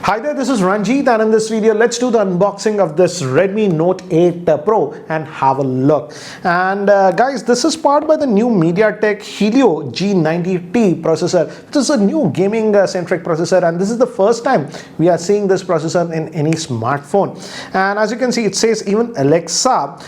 Hi there, this is Ranjit, and in this video let's do the unboxing of this Redmi Note 8 Pro and have a look. And guys, this is powered by the new MediaTek Helio G90T processor. This is a new gaming centric processor, and this is the first time we are seeing this processor in any smartphone. And as you can see, it says even Alexa.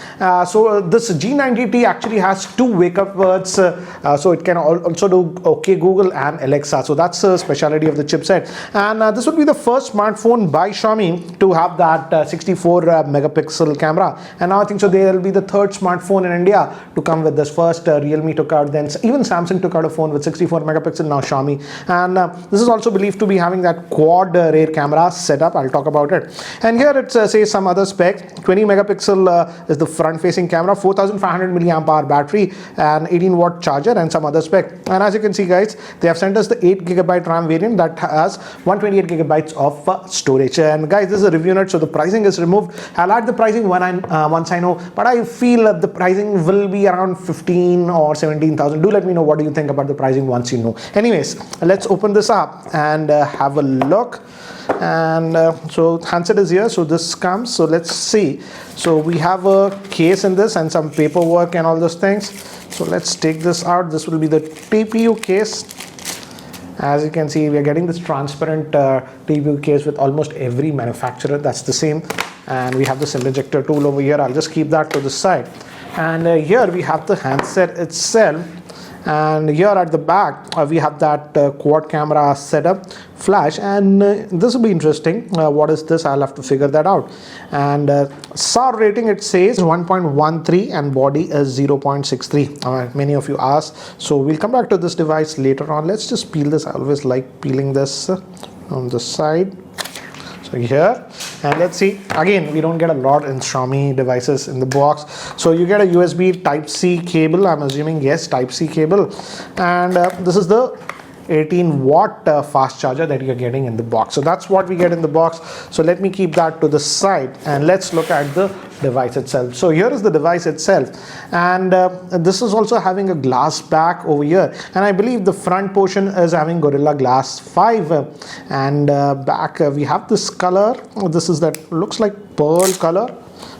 So this G90T actually has two wake up words, so it can also do OK Google and Alexa. So that's the specialty of the chipset, and this would be the first smartphone by Xiaomi to have that 64 megapixel camera, and now I think so they will be the third smartphone in India to come with this. First Realme took out, then even Samsung took out a phone with 64 megapixel, now Xiaomi. And this is also believed to be having that quad rear camera setup. I'll talk about it. And here it says some other spec. 20 megapixel is the front facing camera, 4500 milliamp hour battery, and 18 watt charger, and some other spec. And as you can see guys, they have sent us the 8 gigabyte RAM variant that has 128 gigabytes of storage. And guys, this is a review note, so the pricing is removed. I'll add the pricing once I know, but I feel that the pricing will be around 15 or 17,000. Do let me know what do you think about the pricing once you know. Anyways, let's open this up and have a look. And so handset is here, so this comes. So let's see. So we have a case in this and some paperwork and all those things. So let's take this out. This will be the TPU case. As you can see, we are getting this transparent TPU case with almost every manufacturer. That's the same. And we have the SIM ejector tool over here. I'll just keep that to the side. And here we have the handset itself. And here at the back, we have that quad camera setup, flash, and this will be interesting. What is this? I'll have to figure that out. And SAR rating, it says 1.13 and body is 0.63. Many of you asked, so we'll come back to this device later on. Let's just peel this. I always like peeling this on the side. So here, and let's see, again we don't get a lot in Xiaomi devices in the box. So you get a USB Type-C cable, I'm assuming, yes, Type-C cable, and this is the 18 watt fast charger that you're getting in the box. So that's what we get in the box. So let me keep that to the side and let's look at the device itself. So here is the device itself, and this is also having a glass back over here, and I believe the front portion is having Gorilla Glass 5, and back we have this color. This is that looks like pearl color.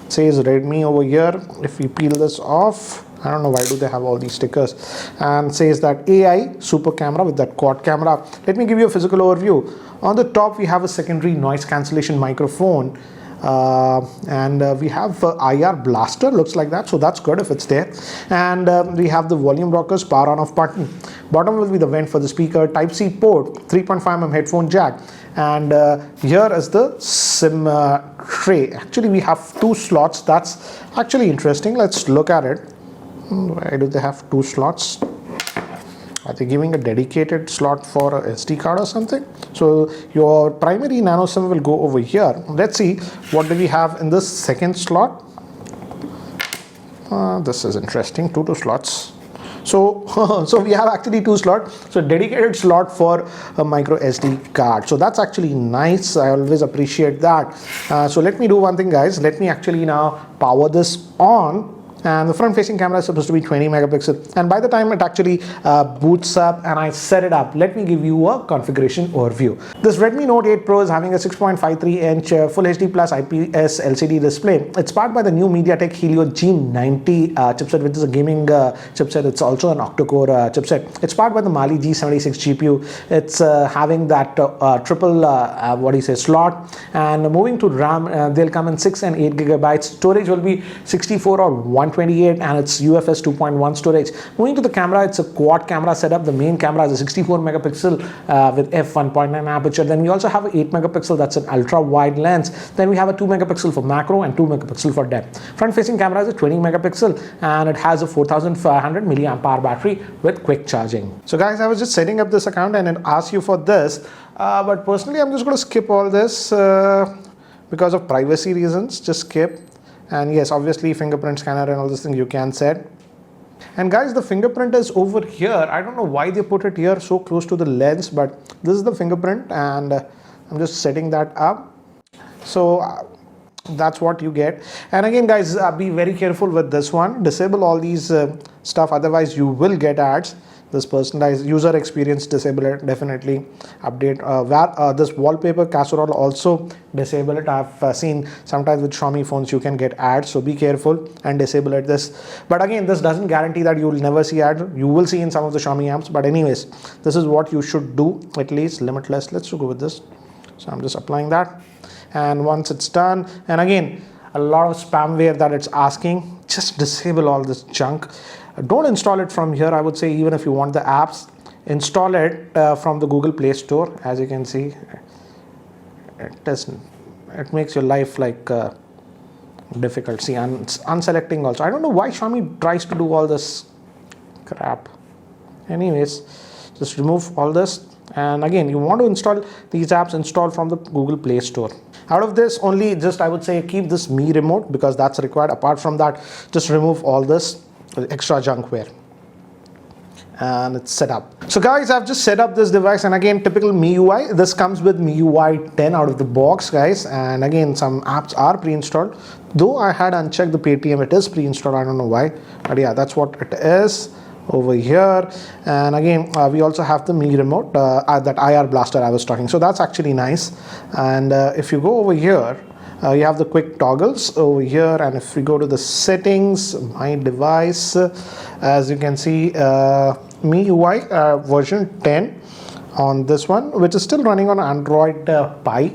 It says Redmi over here. If we peel this off, I don't know why do they have all these stickers, and says that AI super camera with that quad camera. Let me give you a physical overview. On the top we have a secondary noise cancellation microphone, and we have IR blaster, looks like that, so that's good if it's there. And we have the volume rockers, power on off button. Bottom will be the vent for the speaker, Type-C port, 3.5mm headphone jack, and here is the SIM tray. Actually we have two slots. That's actually interesting. Let's look at it. Why do they have two slots? Are they giving a dedicated slot for a SD card or something? So your primary nano SIM will go over here. Let's see what do we have in this second slot. This is interesting. Two slots. So so we have actually two slots. So dedicated slot for a micro SD card. So that's actually nice. I always appreciate that. So let me do one thing, guys. Let me actually now power this on. And the front facing camera is supposed to be 20 megapixel, and by the time it actually boots up and I set it up, let me give you a configuration overview. This Redmi Note 8 Pro is having a 6.53 inch Full HD plus IPS LCD display. It's powered by the new MediaTek Helio G90 chipset, which is a gaming chipset. It's also an Octa Core chipset. It's powered by the Mali G76 GPU. It's having that triple slot, and moving to RAM, they'll come in 6 and 8 gigabytes. Storage will be 64 or 128, and it's UFS 2.1 storage. Moving to the camera, it's a quad camera setup. The main camera is a 64 megapixel with f1.9 aperture. Then we also have an 8 megapixel, that's an ultra wide lens. Then we have a 2 megapixel for macro and 2 megapixel for depth. Front facing camera is a 20 megapixel, and it has a 4500 milliamp hour battery with quick charging. So guys, I was just setting up this account and it asks you for this, but personally I'm just going to skip all this because of privacy reasons. Just skip. And yes, obviously fingerprint scanner and all these things you can set. And guys, the fingerprint is over here. I don't know why they put it here so close to the lens, but this is the fingerprint, and I'm just setting that up. So that's what you get. And again guys, be very careful with this one. Disable all these stuff, otherwise you will get ads. this personalized user experience, disable it, definitely update. This wallpaper casserole, also disable it. I've seen sometimes with Xiaomi phones you can get ads, so be careful and disable it. But again, this doesn't guarantee that you will never see ads. You will see in some of the Xiaomi apps, but anyways, this is what you should do, at least limitless. Let's go with this. So I'm just applying that, and once it's done, and again, a lot of spamware that it's asking, just disable all this junk. Don't install it from here. I would say, even if you want the apps, install it from the Google Play Store. As you can see, it makes your life like difficult. See, and it's unselecting also. I don't know why Xiaomi tries to do all this crap. Anyways, just remove all this, and again, you want to install these apps, install from the Google Play Store. Out of this, only just I would say keep this Mi remote, because that's required. Apart from that, just remove all this extra junkware, and it's set up. So guys, I've just set up this device, and again, typical MiUI. This comes with MiUI 10 out of the box, guys, and again, some apps are pre-installed. Though I had unchecked the Paytm, it is pre-installed. I don't know why, but yeah, that's what it is over here. And again, we also have the Mi remote, that IR blaster I was talking, so that's actually nice. And if you go over here, you have the quick toggles over here, and if we go to the settings, my device, as you can see, MiUI version 10 on this one, which is still running on Android Pie.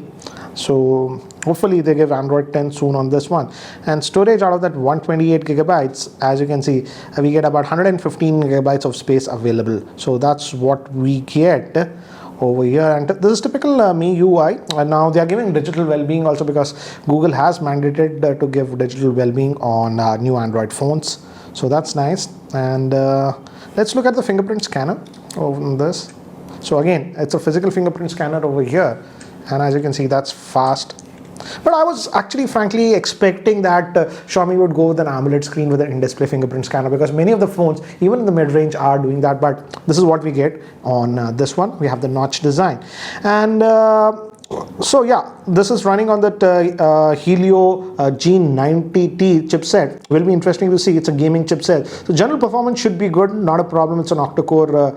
So hopefully they give Android 10 soon on this one. And storage, out of that 128 gigabytes, as you can see, we get about 115 gigabytes of space available. So that's what we get over here. And this is typical MiUI. And now they are giving digital well-being also, because Google has mandated to give digital well-being on new Android phones. So that's nice. And let's look at the fingerprint scanner over this. So again, it's a physical fingerprint scanner over here, and as you can see, that's fast. But I was actually frankly expecting that Xiaomi would go with an AMOLED screen with an in-display fingerprint scanner, because many of the phones, even in the mid-range, are doing that. But this is what we get on this one. We have the notch design, and so yeah, this is running on that Helio G90T chipset. Will be interesting to see. It's a gaming chipset, so general performance should be good, not a problem. It's an Octa Core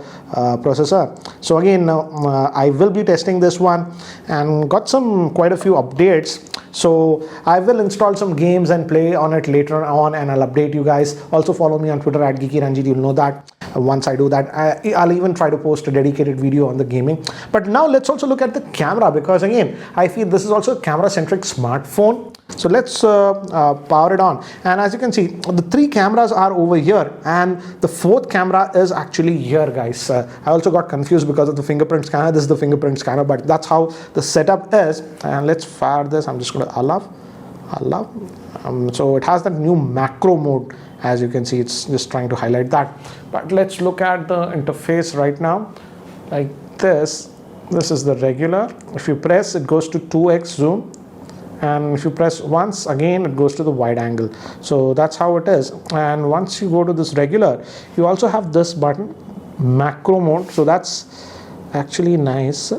processor. So again, I will be testing this one, and got quite a few updates. So I will install some games and play on it later on, and I'll update you guys. Also follow me on Twitter at Geekyranjit. You'll know that. Once I do that, I'll even try to post a dedicated video on the gaming. But now let's also look at the camera, because again, I feel this is also a camera-centric smartphone. So let's power it on, and as you can see, the 3 cameras are over here, and the 4th camera is actually here, guys. I also got confused because of the fingerprint scanner. This is the fingerprint scanner, but that's how the setup is. And let's fire this. I'm just going to allow. So it has that new macro mode. As you can see, it's just trying to highlight that. But let's look at the interface right now. Like this is the regular. If you press, it goes to 2x zoom, and if you press once again, it goes to the wide angle. So that's how it is. And once you go to this regular, you also have this button, macro mode. So that's actually nice.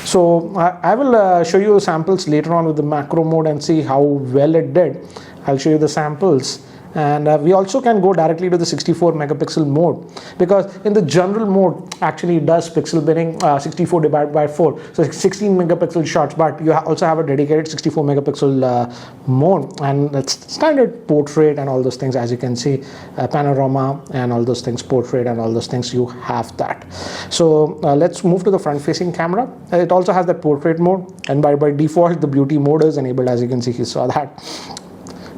So I will show you samples later on with the macro mode and see how well it did. I'll show you the samples. And we also can go directly to the 64 megapixel mode, because in the general mode actually it does pixel binning, 64 divided by 4, so 16 megapixel shots. But you also have a dedicated 64 megapixel mode, and it's standard portrait and all those things. As you can see, panorama and all those things, portrait and all those things, you have that. So let's move to the front facing camera. It also has that portrait mode, and by default the beauty mode is enabled. As you can see, you saw that.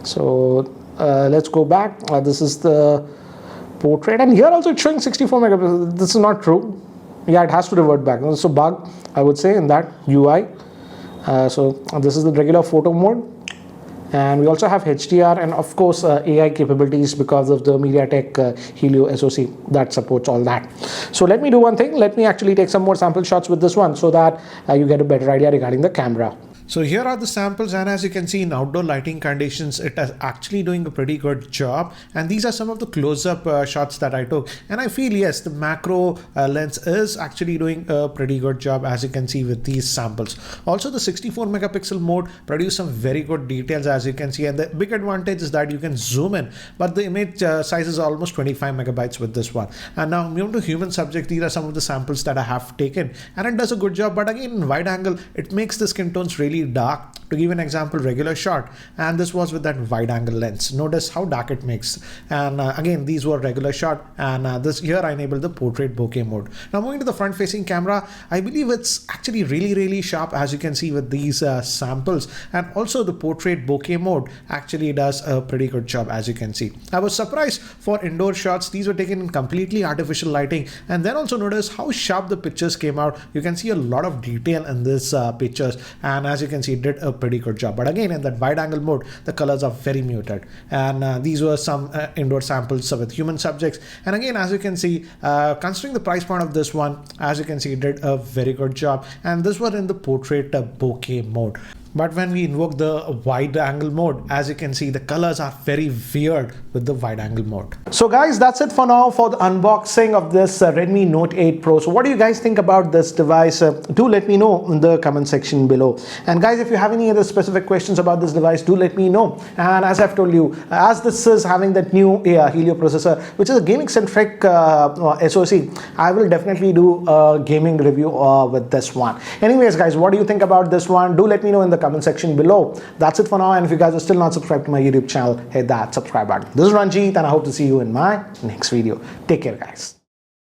So let's go back. This is the portrait, and here also it's showing 64 megapixels. This is not true. Yeah, it has to revert back. It's a bug, I would say, in that UI. So this is the regular photo mode, and we also have HDR and of course AI capabilities because of the MediaTek Helio SoC that supports all that. So let me do one thing. Let me actually take some more sample shots with this one, so that you get a better idea regarding the camera. So here are the samples, and as you can see in outdoor lighting conditions, it is actually doing a pretty good job. And these are some of the close-up shots that I took, and I feel yes, the macro lens is actually doing a pretty good job, as you can see with these samples. Also, the 64 megapixel mode produced some very good details, as you can see, and the big advantage is that you can zoom in, but the image size is almost 25 megabytes with this one. And now moving to human subject, these are some of the samples that I have taken, and it does a good job. But again, in wide angle, it makes the skin tones really dark. To give an example, regular shot, and this was with that wide angle lens. Notice how dark it makes. And again, these were regular shot, and this here I enabled the portrait bokeh mode. Now moving to the front facing camera, I believe it's actually really sharp, as you can see with these samples. And also the portrait bokeh mode actually does a pretty good job, as you can see. I was surprised for indoor shots. These were taken in completely artificial lighting, and then also notice how sharp the pictures came out. You can see a lot of detail in this pictures, and as you can see, it did a pretty good job. But again, in that wide angle mode, the colors are very muted. And these were some indoor samples with human subjects. And again, as you can see, considering the price point of this one, as you can see, it did a very good job. And this was in the portrait bokeh mode. But when we invoke the wide angle mode, as you can see, the colors are very weird with the wide angle mode. So guys, that's it for now for the unboxing of this Redmi Note 8 Pro. So what do you guys think about this device? Do let me know in the comment section below. And guys, if you have any other specific questions about this device, do let me know. And as I've told you, as this is having that new Helio processor, which is a gaming centric SoC, I will definitely do a gaming review with this one. Anyways guys, what do you think about this one? Do let me know in the comment section below. That's it for now, and if you guys are still not subscribed to my YouTube channel, hit that subscribe button. This is Ranjit, and I hope to see you in my next video. Take care guys.